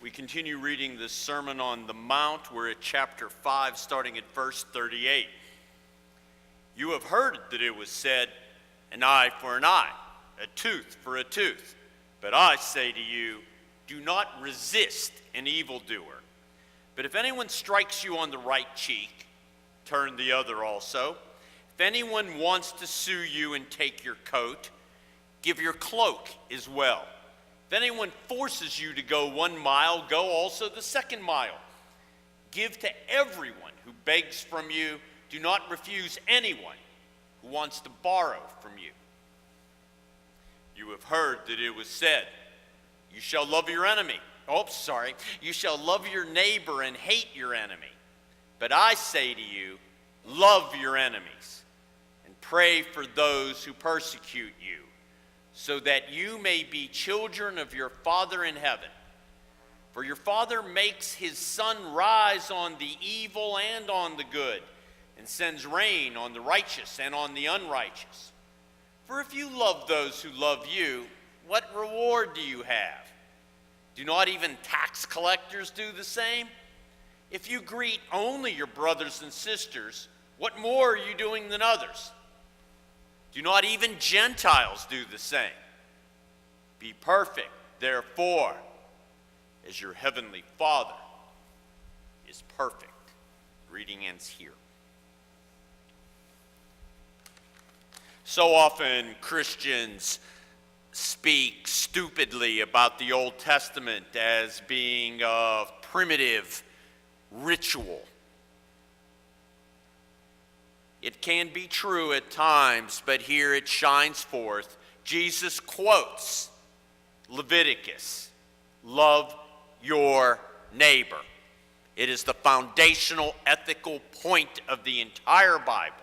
We continue reading the Sermon on the Mount. We're at chapter 5, starting at verse 38. You have heard that it was said, an eye for an eye, a tooth for a tooth. But I say to you, do not resist an evildoer. But if anyone strikes you on the right cheek, turn the other also. If anyone wants to sue you and take your coat, give your cloak as well. If anyone forces you to go 1 mile, go also the 2nd mile. Give to everyone who begs from you. Do not refuse anyone who wants to borrow from you. You have heard that it was said, you shall love your enemy. You shall love your neighbor and hate your enemy. But I say to you, love your enemies and pray for those who persecute you, so that you may be children of your Father in heaven. For your Father makes his sun rise on the evil and on the good, and sends rain on the righteous and on the unrighteous. For if you love those who love you, what reward do you have? Do not even tax collectors do the same? If you greet only your brothers and sisters, what more are you doing than others? Do not even Gentiles do the same? Be perfect, therefore, as your heavenly Father is perfect. Reading ends here. So often Christians speak stupidly about the Old Testament as being a primitive ritual. It can be true at times, but here it shines forth. Jesus quotes Leviticus, love your neighbor. It is the foundational ethical point of the entire Bible.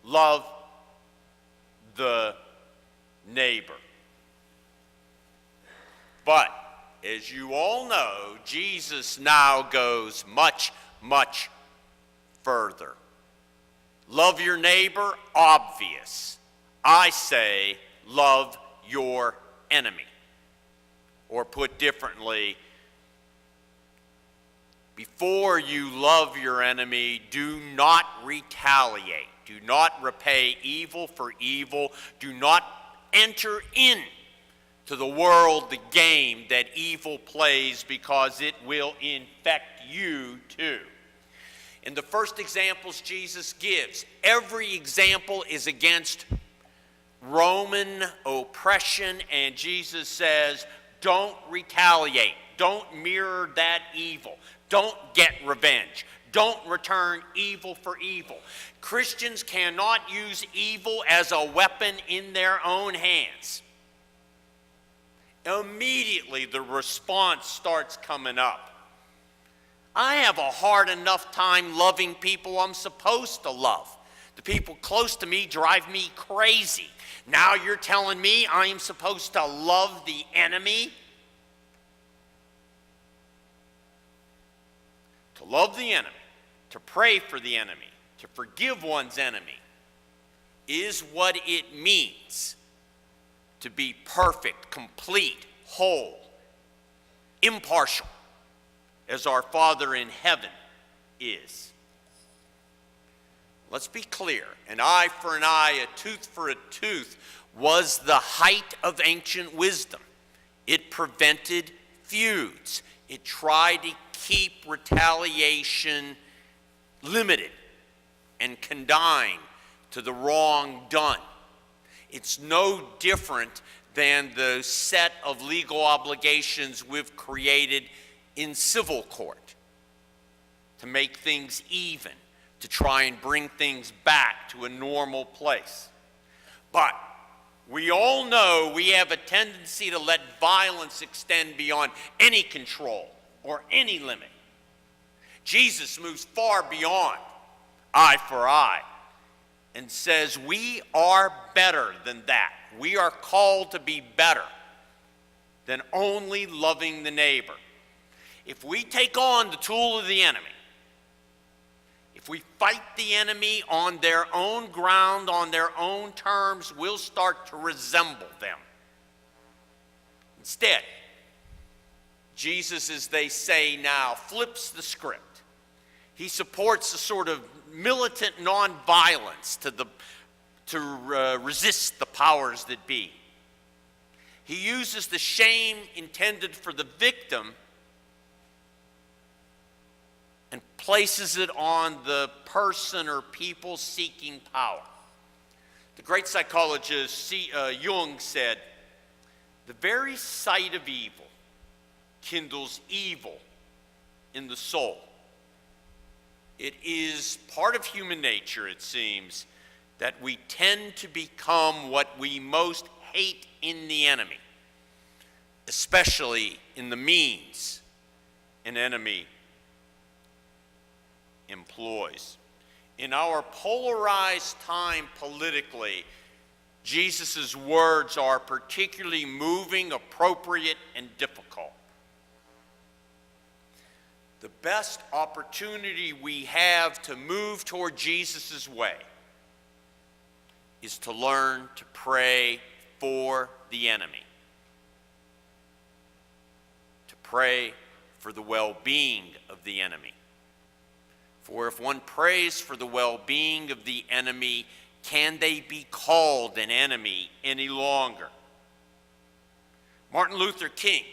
Love the neighbor. But, as you all know, Jesus now goes much, much further. Love your neighbor, obvious. I say, love your enemy. Or put differently, before you love your enemy, do not retaliate. Do not repay evil for evil. Do not enter in to the world, the game that evil plays, because it will infect you too. In the first examples Jesus gives, every example is against Roman oppression, and Jesus says, don't retaliate. Don't mirror that evil. Don't get revenge. Don't return evil for evil. Christians cannot use evil as a weapon in their own hands. Immediately the response starts coming up. I have a hard enough time loving people I'm supposed to love. The people close to me drive me crazy. Now you're telling me I am supposed to love the enemy? To love the enemy, to pray for the enemy, to forgive one's enemy, is what it means to be perfect, complete, whole, impartial, as our Father in heaven is. Let's be clear. An eye for an eye, a tooth for a tooth was the height of ancient wisdom. It prevented feuds. It tried to keep retaliation limited and confined to the wrong done. It's no different than the set of legal obligations we've created in civil court to make things even, to try and bring things back to a normal place. But we all know we have a tendency to let violence extend beyond any control or any limit. Jesus moves far beyond eye for eye and says we are better than that. We are called to be better than only loving the neighbor. If we take on the tool of the enemy, if we fight the enemy on their own ground, on their own terms, we'll start to resemble them. Instead, Jesus, as they say now, flips the script. He supports a sort of militant nonviolence to resist the powers that be. He uses the shame intended for the victim and places it on the person or people seeking power. The great psychologist Jung said, "The very sight of evil kindles evil in the soul." It is part of human nature, it seems, that we tend to become what we most hate in the enemy, especially in the means an enemy employs. In our polarized time politically, Jesus' words are particularly moving, appropriate, and difficult. The best opportunity we have to move toward Jesus' way is to learn to pray for the enemy, to pray for the well-being of the enemy. For if one prays for the well-being of the enemy, can they be called an enemy any longer? Martin Luther King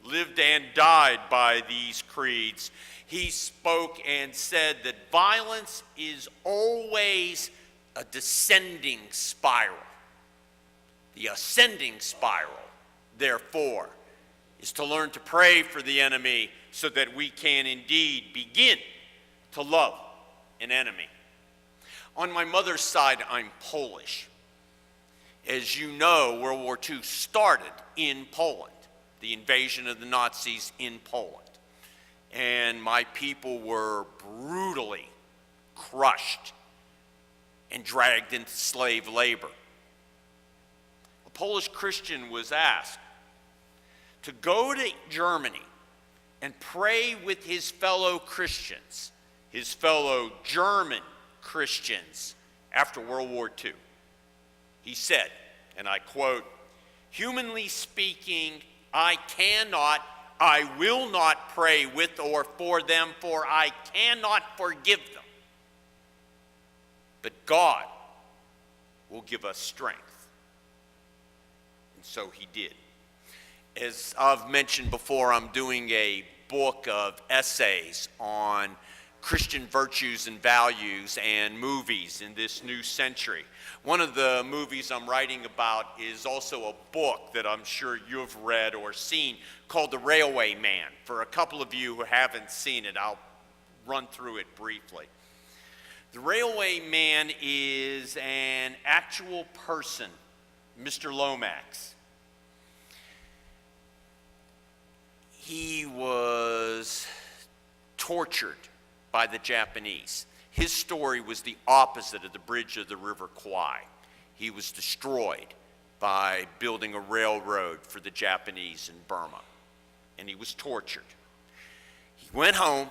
lived and died by these creeds. He spoke and said that violence is always a descending spiral. The ascending spiral, therefore, is to learn to pray for the enemy so that we can indeed begin to love an enemy. On my mother's side, I'm Polish. As you know, World War II started in Poland, the invasion of the Nazis in Poland. And my people were brutally crushed and dragged into slave labor. A Polish Christian was asked to go to Germany and pray with his fellow Christians, his fellow German Christians, after World War II. He said, and I quote, "Humanly speaking, I will not pray with or for them, for I cannot forgive them. But God will give us strength." And so he did. As I've mentioned before, I'm doing a book of essays on Christian virtues and values and movies in this new century. One of the movies I'm writing about is also a book that I'm sure you've read or seen called The Railway Man. For a couple of you who haven't seen it, I'll run through it briefly. The Railway Man is an actual person, Mr. Lomax. He was tortured by the Japanese. His story was the opposite of the bridge of the River Kwai. He was destroyed by building a railroad for the Japanese in Burma, and he was tortured. He went home,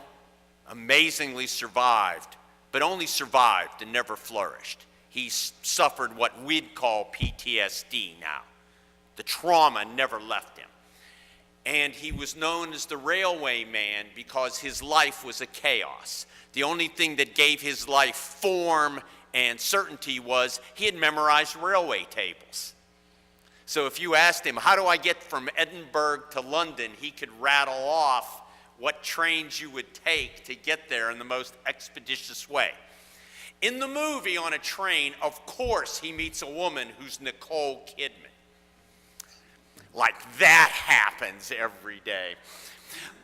amazingly survived, but only survived and never flourished. He suffered what we'd call PTSD now. The trauma never left him. And he was known as the Railway Man because his life was a chaos. The only thing that gave his life form and certainty was he had memorized railway tables. So if you asked him, how do I get from Edinburgh to London, he could rattle off what trains you would take to get there in the most expeditious way. In the movie, on a train, of course, he meets a woman who's Nicole Kidman. Like that happens every day.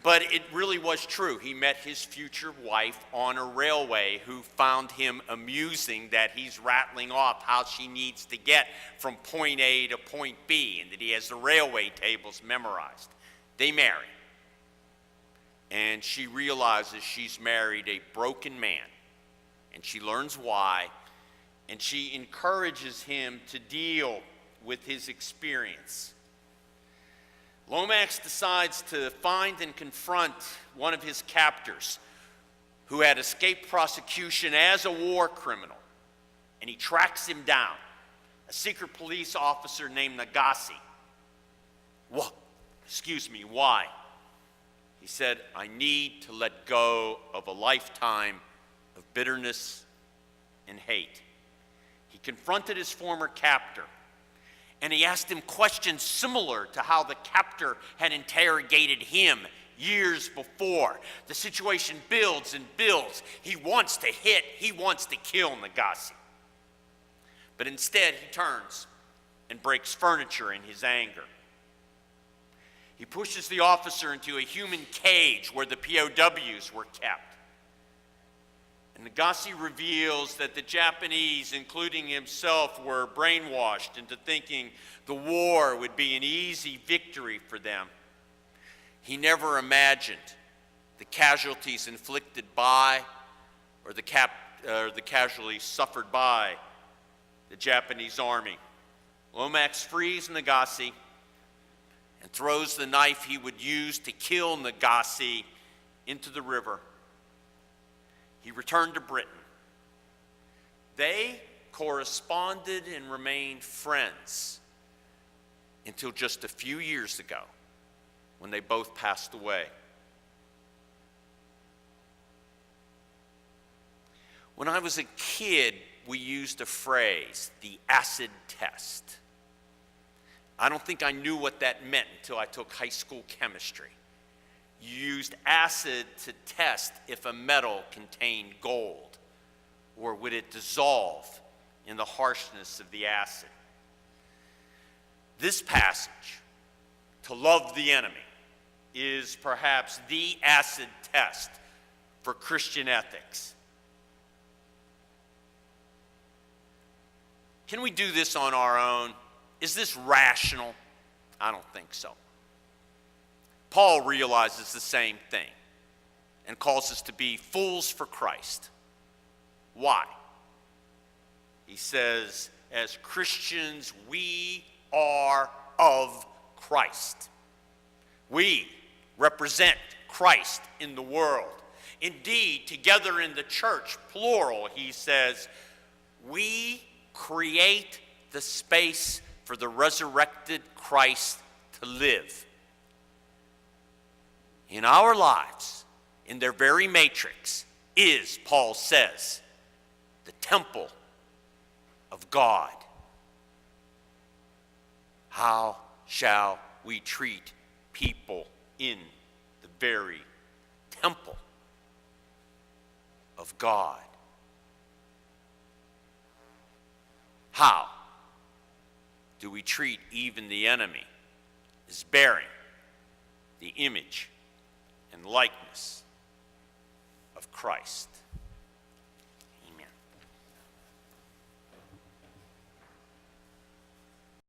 But it really was true. He met his future wife on a railway who found him amusing that he's rattling off how she needs to get from point A to point B and that he has the railway tables memorized. They marry. And she realizes she's married a broken man. And she learns why. And she encourages him to deal with his experience. Lomax decides to find and confront one of his captors who had escaped prosecution as a war criminal, and he tracks him down, a secret police officer named Nagase. Why? He said, I need to let go of a lifetime of bitterness and hate. He confronted his former captor, and he asked him questions similar to how the captor had interrogated him years before. The situation builds and builds. He wants to hit, he wants to kill Nagasi. But instead, he turns and breaks furniture in his anger. He pushes the officer into a human cage where the POWs were kept. And Nagasi reveals that the Japanese, including himself, were brainwashed into thinking the war would be an easy victory for them. He never imagined the casualties inflicted by or the casualties suffered by the Japanese army. Lomax frees Nagasi and throws the knife he would use to kill Nagasi into the river. He returned to Britain. They corresponded and remained friends until just a few years ago when they both passed away. When I was a kid, we used a phrase, the acid test. I don't think I knew what that meant until I took high school chemistry. You used acid to test if a metal contained gold, or would it dissolve in the harshness of the acid. This passage, to love the enemy, is perhaps the acid test for Christian ethics. Can we do this on our own? Is this rational? I don't think so. Paul realizes the same thing and calls us to be fools for Christ. Why? He says, as Christians, we are of Christ. We represent Christ in the world. Indeed, together in the church, plural, he says, we create the space for the resurrected Christ to live. In our lives, in their very matrix, is, Paul says, the temple of God. How shall we treat people in the very temple of God? How do we treat even the enemy as bearing the image and likeness of Christ?